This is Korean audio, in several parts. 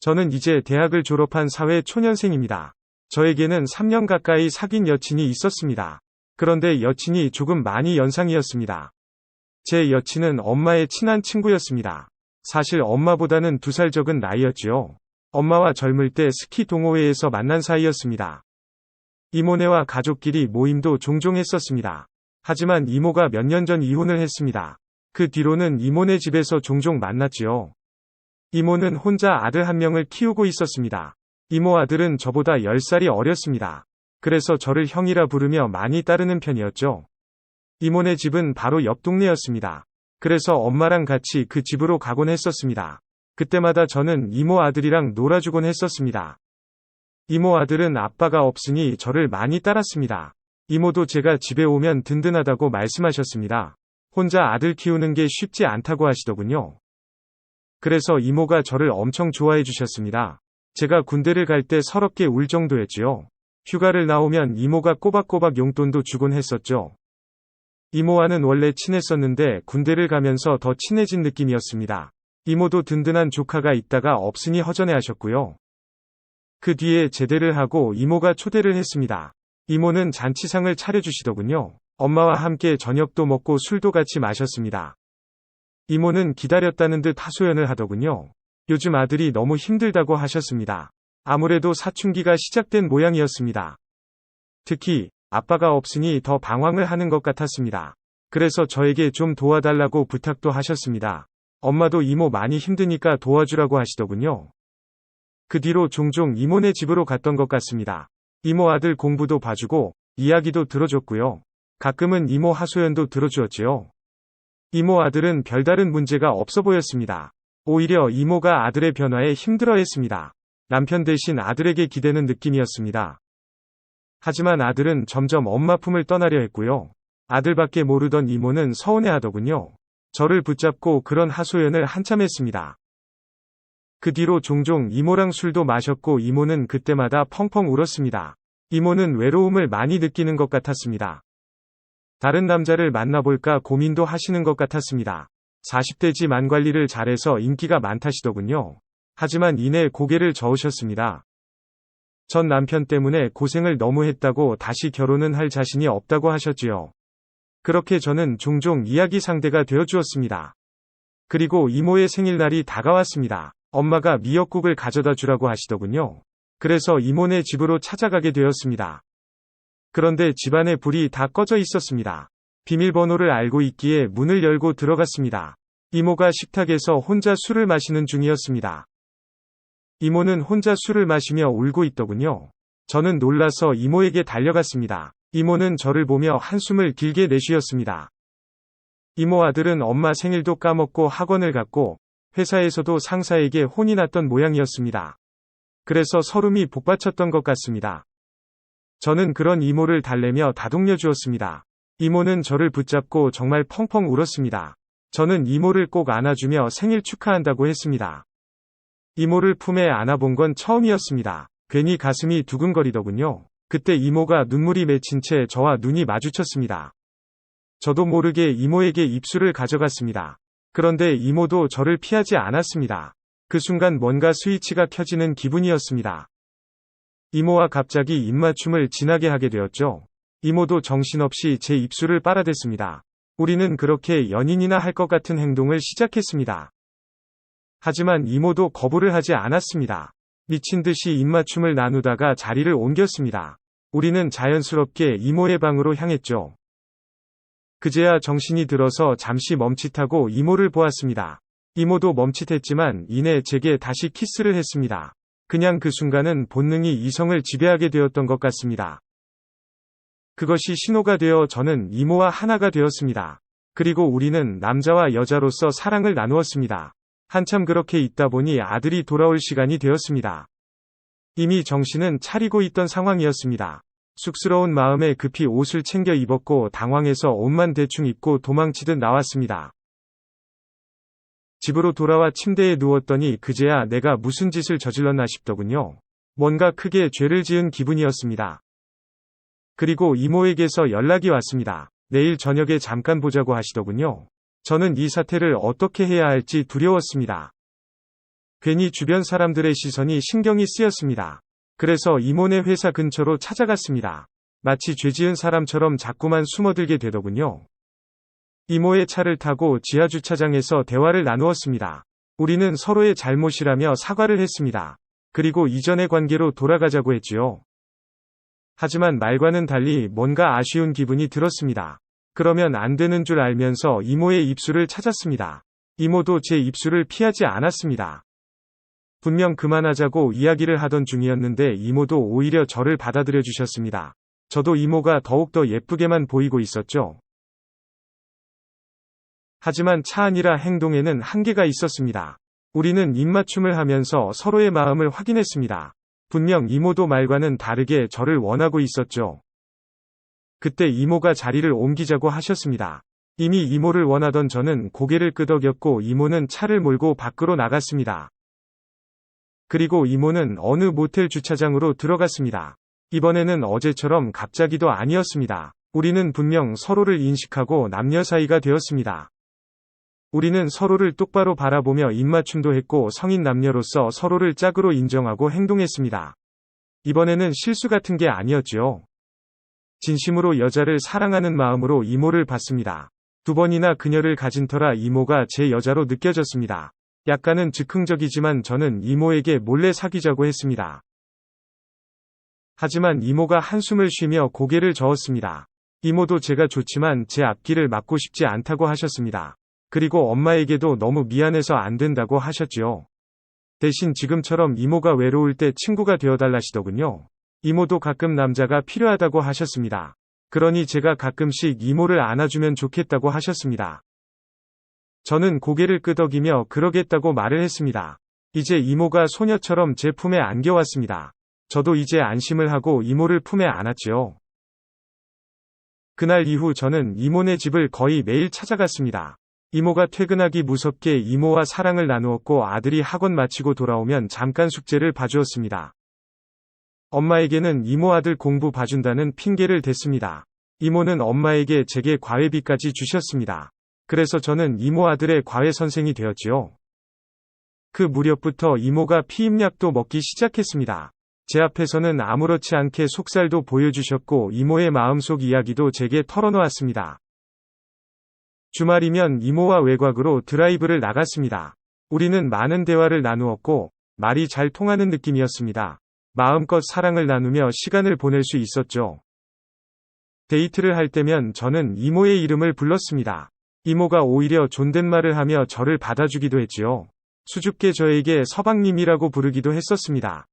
저는 이제 대학을 졸업한 사회 초년생입니다. 저에게는 3년 가까이 사귄 여친이 있었습니다. 그런데 여친이 조금 많이 연상이었습니다. 제 여친은 엄마의 친한 친구였습니다. 사실 엄마보다는 2살 적은 나이였지요. 엄마와 젊을 때 스키 동호회에서 만난 사이였습니다. 이모네와 가족끼리 모임도 종종 했었습니다. 하지만 이모가 몇 년 전 이혼을 했습니다. 그 뒤로는 이모네 집에서 종종 만났지요. 이모는 혼자 아들 1명을 키우고 있었습니다. 이모 아들은 저보다 10살이 어렸습니다. 그래서 저를 형이라 부르며 많이 따르는 편이었죠. 이모네 집은 바로 옆 동네였습니다. 그래서 엄마랑 같이 그 집으로 가곤 했었습니다. 그때마다 저는 이모 아들이랑 놀아주곤 했었습니다. 이모 아들은 아빠가 없으니 저를 많이 따랐습니다. 이모도 제가 집에 오면 든든하다고 말씀하셨습니다. 혼자 아들 키우는 게 쉽지 않다고 하시더군요. 그래서 이모가 저를 엄청 좋아해 주셨습니다. 제가 군대를 갈 때 서럽게 울 정도였지요. 휴가를 나오면 이모가 꼬박꼬박 용돈도 주곤 했었죠. 이모와는 원래 친했었는데 군대를 가면서 더 친해진 느낌이었습니다. 이모도 든든한 조카가 있다가 없으니 허전해하셨고요. 그 뒤에 제대를 하고 이모가 초대를 했습니다. 이모는 잔치상을 차려주시더군요. 엄마와 함께 저녁도 먹고 술도 같이 마셨습니다. 이모는 기다렸다는 듯 하소연을 하더군요. 요즘 아들이 너무 힘들다고 하셨습니다. 아무래도 사춘기가 시작된 모양이었습니다. 특히 아빠가 없으니 더 방황을 하는 것 같았습니다. 그래서 저에게 좀 도와달라고 부탁도 하셨습니다. 엄마도 이모 많이 힘드니까 도와주라고 하시더군요. 그 뒤로 종종 이모네 집으로 갔던 것 같습니다. 이모 아들 공부도 봐주고 이야기도 들어줬고요. 가끔은 이모 하소연도 들어주었지요. 이모 아들은 별다른 문제가 없어 보였습니다. 오히려 이모가 아들의 변화에 힘들어했습니다. 남편 대신 아들에게 기대는 느낌이었습니다. 하지만 아들은 점점 엄마 품을 떠나려 했고요. 아들밖에 모르던 이모는 서운해하더군요. 저를 붙잡고 그런 하소연을 한참 했습니다. 그 뒤로 종종 이모랑 술도 마셨고 이모는 그때마다 펑펑 울었습니다. 이모는 외로움을 많이 느끼는 것 같았습니다. 다른 남자를 만나볼까 고민도 하시는 것 같았습니다. 40대지만 관리를 잘해서 인기가 많다시더군요. 하지만 이내 고개를 저으셨습니다. 전 남편 때문에 고생을 너무 했다고 다시 결혼은 할 자신이 없다고 하셨지요. 그렇게 저는 종종 이야기 상대가 되어주었습니다. 그리고 이모의 생일날이 다가왔습니다. 엄마가 미역국을 가져다 주라고 하시더군요. 그래서 이모네 집으로 찾아가게 되었습니다. 그런데 집안에 불이 다 꺼져 있었습니다. 비밀번호를 알고 있기에 문을 열고 들어갔습니다. 이모가 식탁에서 혼자 술을 마시는 중이었습니다. 이모는 혼자 술을 마시며 울고 있더군요. 저는 놀라서 이모에게 달려갔습니다. 이모는 저를 보며 한숨을 길게 내쉬었습니다. 이모 아들은 엄마 생일도 까먹고 학원을 갔고 회사에서도 상사에게 혼이 났던 모양이었습니다. 그래서 서름이 복받쳤던 것 같습니다. 저는 그런 이모를 달래며 다독여 주었습니다. 이모는 저를 붙잡고 정말 펑펑 울었습니다. 저는 이모를 꼭 안아주며 생일 축하한다고 했습니다. 이모를 품에 안아본 건 처음이었습니다. 괜히 가슴이 두근거리더군요. 그때 이모가 눈물이 맺힌 채 저와 눈이 마주쳤습니다. 저도 모르게 이모에게 입술을 가져갔습니다. 그런데 이모도 저를 피하지 않았습니다. 그 순간 뭔가 스위치가 켜지는 기분이었습니다. 이모와 갑자기 입맞춤을 진하게 하게 되었죠. 이모도 정신없이 제 입술을 빨아댔습니다. 우리는 그렇게 연인이나 할 것 같은 행동을 시작했습니다. 하지만 이모도 거부를 하지 않았습니다. 미친 듯이 입맞춤을 나누다가 자리를 옮겼습니다. 우리는 자연스럽게 이모의 방으로 향했죠. 그제야 정신이 들어서 잠시 멈칫하고 이모를 보았습니다. 이모도 멈칫했지만 이내 제게 다시 키스를 했습니다. 그냥 그 순간은 본능이 이성을 지배하게 되었던 것 같습니다. 그것이 신호가 되어 저는 이모와 하나가 되었습니다. 그리고 우리는 남자와 여자로서 사랑을 나누었습니다. 한참 그렇게 있다 보니 아들이 돌아올 시간이 되었습니다. 이미 정신은 차리고 있던 상황이었습니다. 쑥스러운 마음에 급히 옷을 챙겨 입었고 당황해서 옷만 대충 입고 도망치듯 나왔습니다. 집으로 돌아와 침대에 누웠더니 그제야 내가 무슨 짓을 저질렀나 싶더군요. 뭔가 크게 죄를 지은 기분이었습니다. 그리고 이모에게서 연락이 왔습니다. 내일 저녁에 잠깐 보자고 하시더군요. 저는 이 사태를 어떻게 해야 할지 두려웠습니다. 괜히 주변 사람들의 시선이 신경이 쓰였습니다. 그래서 이모네 회사 근처로 찾아갔습니다. 마치 죄 지은 사람처럼 자꾸만 숨어들게 되더군요. 이모의 차를 타고 지하주차장에서 대화를 나누었습니다. 우리는 서로의 잘못이라며 사과를 했습니다. 그리고 이전의 관계로 돌아가자고 했지요. 하지만 말과는 달리 뭔가 아쉬운 기분이 들었습니다. 그러면 안 되는 줄 알면서 이모의 입술을 찾았습니다. 이모도 제 입술을 피하지 않았습니다. 분명 그만하자고 이야기를 하던 중이었는데 이모도 오히려 저를 받아들여 주셨습니다. 저도 이모가 더욱더 예쁘게만 보이고 있었죠. 하지만 차 안이라 행동에는 한계가 있었습니다. 우리는 입맞춤을 하면서 서로의 마음을 확인했습니다. 분명 이모도 말과는 다르게 저를 원하고 있었죠. 그때 이모가 자리를 옮기자고 하셨습니다. 이미 이모를 원하던 저는 고개를 끄덕였고 이모는 차를 몰고 밖으로 나갔습니다. 그리고 이모는 어느 모텔 주차장으로 들어갔습니다. 이번에는 어제처럼 갑자기도 아니었습니다. 우리는 분명 서로를 인식하고 남녀 사이가 되었습니다. 우리는 서로를 똑바로 바라보며 입맞춤도 했고 성인 남녀로서 서로를 짝으로 인정하고 행동했습니다. 이번에는 실수 같은 게 아니었죠. 진심으로 여자를 사랑하는 마음으로 이모를 봤습니다. 2번이나 그녀를 가진 터라 이모가 제 여자로 느껴졌습니다. 약간은 즉흥적이지만 저는 이모에게 몰래 사귀자고 했습니다. 하지만 이모가 한숨을 쉬며 고개를 저었습니다. 이모도 제가 좋지만 제 앞길을 막고 싶지 않다고 하셨습니다. 그리고 엄마에게도 너무 미안해서 안 된다고 하셨지요. 대신 지금처럼 이모가 외로울 때 친구가 되어달라시더군요. 이모도 가끔 남자가 필요하다고 하셨습니다. 그러니 제가 가끔씩 이모를 안아주면 좋겠다고 하셨습니다. 저는 고개를 끄덕이며 그러겠다고 말을 했습니다. 이제 이모가 소녀처럼 제 품에 안겨왔습니다. 저도 이제 안심을 하고 이모를 품에 안았지요. 그날 이후 저는 이모네 집을 거의 매일 찾아갔습니다. 이모가 퇴근하기 무섭게 이모와 사랑을 나누었고 아들이 학원 마치고 돌아오면 잠깐 숙제를 봐주었습니다. 엄마에게는 이모 아들 공부 봐준다는 핑계를 댔습니다. 이모는 엄마에게 제게 과외비까지 주셨습니다. 그래서 저는 이모 아들의 과외 선생이 되었지요. 그 무렵부터 이모가 피임약도 먹기 시작했습니다. 제 앞에서는 아무렇지 않게 속살도 보여주셨고 이모의 마음속 이야기도 제게 털어놓았습니다. 주말이면 이모와 외곽으로 드라이브를 나갔습니다. 우리는 많은 대화를 나누었고 말이 잘 통하는 느낌이었습니다. 마음껏 사랑을 나누며 시간을 보낼 수 있었죠. 데이트를 할 때면 저는 이모의 이름을 불렀습니다. 이모가 오히려 존댓말을 하며 저를 받아주기도 했지요. 수줍게 저에게 서방님이라고 부르기도 했었습니다.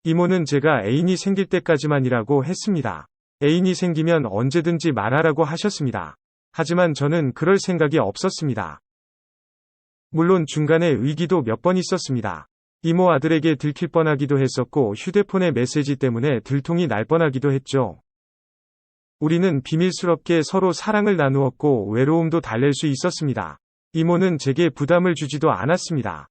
이모는 제가 애인이 생길 때까지만이라고 했습니다. 애인이 생기면 언제든지 말하라고 하셨습니다. 하지만 저는 그럴 생각이 없었습니다. 물론 중간에 의기도 몇 번 있었습니다. 이모 아들에게 들킬 뻔하기도 했었고 휴대폰의 메시지 때문에 들통이 날 뻔하기도 했죠. 우리는 비밀스럽게 서로 사랑을 나누었고 외로움도 달랠 수 있었습니다. 이모는 제게 부담을 주지도 않았습니다.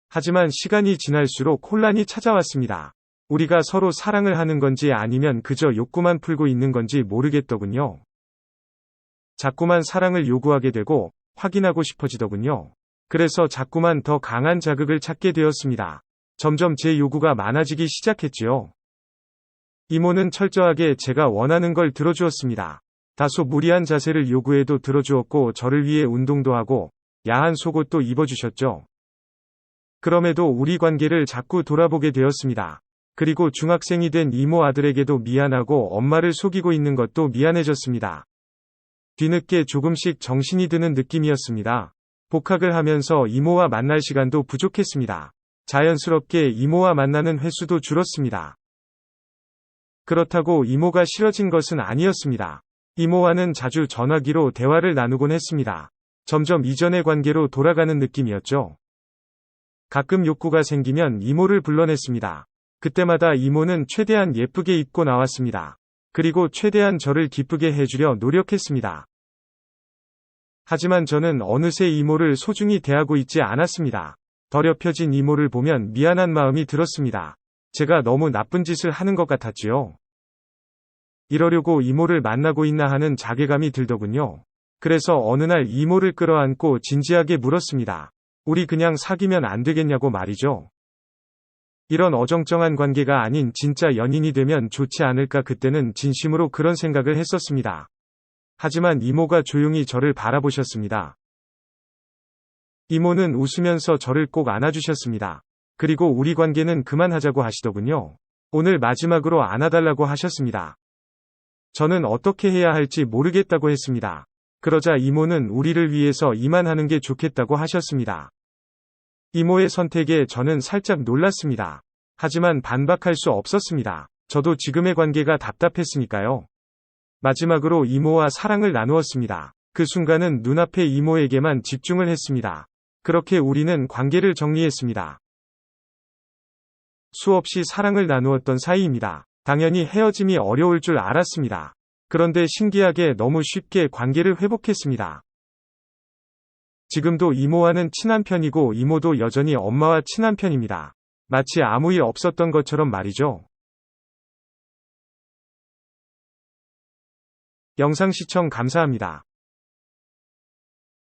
하지만 시간이 지날수록 혼란이 찾아왔습니다. 우리가 서로 사랑을 하는 건지 아니면 그저 욕구만 풀고 있는 건지 모르겠더군요. 자꾸만 사랑을 요구하게 되고 확인하고 싶어지더군요. 그래서 자꾸만 더 강한 자극을 찾게 되었습니다. 점점 제 요구가 많아지기 시작했지요. 이모는 철저하게 제가 원하는 걸 들어주었습니다. 다소 무리한 자세를 요구해도 들어주었고 저를 위해 운동도 하고 야한 속옷도 입어주셨죠. 그럼에도 우리 관계를 자꾸 돌아보게 되었습니다. 그리고 중학생이 된 이모 아들에게도 미안하고 엄마를 속이고 있는 것도 미안해졌습니다. 뒤늦게 조금씩 정신이 드는 느낌이었습니다. 복학을 하면서 이모와 만날 시간도 부족했습니다. 자연스럽게 이모와 만나는 횟수도 줄었습니다. 그렇다고 이모가 싫어진 것은 아니었습니다. 이모와는 자주 전화기로 대화를 나누곤 했습니다. 점점 이전의 관계로 돌아가는 느낌이었죠. 가끔 욕구가 생기면 이모를 불러냈습니다. 그때마다 이모는 최대한 예쁘게 입고 나왔습니다. 그리고 최대한 저를 기쁘게 해주려 노력했습니다. 하지만 저는 어느새 이모를 소중히 대하고 있지 않았습니다. 더럽혀진 이모를 보면 미안한 마음이 들었습니다. 제가 너무 나쁜 짓을 하는 것 같았지요. 이러려고 이모를 만나고 있나 하는 자괴감이 들더군요. 그래서 어느 날 이모를 끌어안고 진지하게 물었습니다. 우리 그냥 사귀면 안 되겠냐고 말이죠. 이런 어정쩡한 관계가 아닌 진짜 연인이 되면 좋지 않을까 그때는 진심으로 그런 생각을 했었습니다. 하지만 이모가 조용히 저를 바라보셨습니다. 이모는 웃으면서 저를 꼭 안아주셨습니다. 그리고 우리 관계는 그만하자고 하시더군요. 오늘 마지막으로 안아달라고 하셨습니다. 저는 어떻게 해야 할지 모르겠다고 했습니다. 그러자 이모는 우리를 위해서 이만하는 게 좋겠다고 하셨습니다. 이모의 선택에 저는 살짝 놀랐습니다. 하지만 반박할 수 없었습니다. 저도 지금의 관계가 답답했으니까요. 마지막으로 이모와 사랑을 나누었습니다. 그 순간은 눈앞의 이모에게만 집중을 했습니다. 그렇게 우리는 관계를 정리했습니다. 수없이 사랑을 나누었던 사이입니다. 당연히 헤어짐이 어려울 줄 알았습니다. 그런데 신기하게 너무 쉽게 관계를 회복했습니다. 지금도 이모와는 친한 편이고 이모도 여전히 엄마와 친한 편입니다. 마치 아무 일 없었던 것처럼 말이죠. 영상 시청 감사합니다.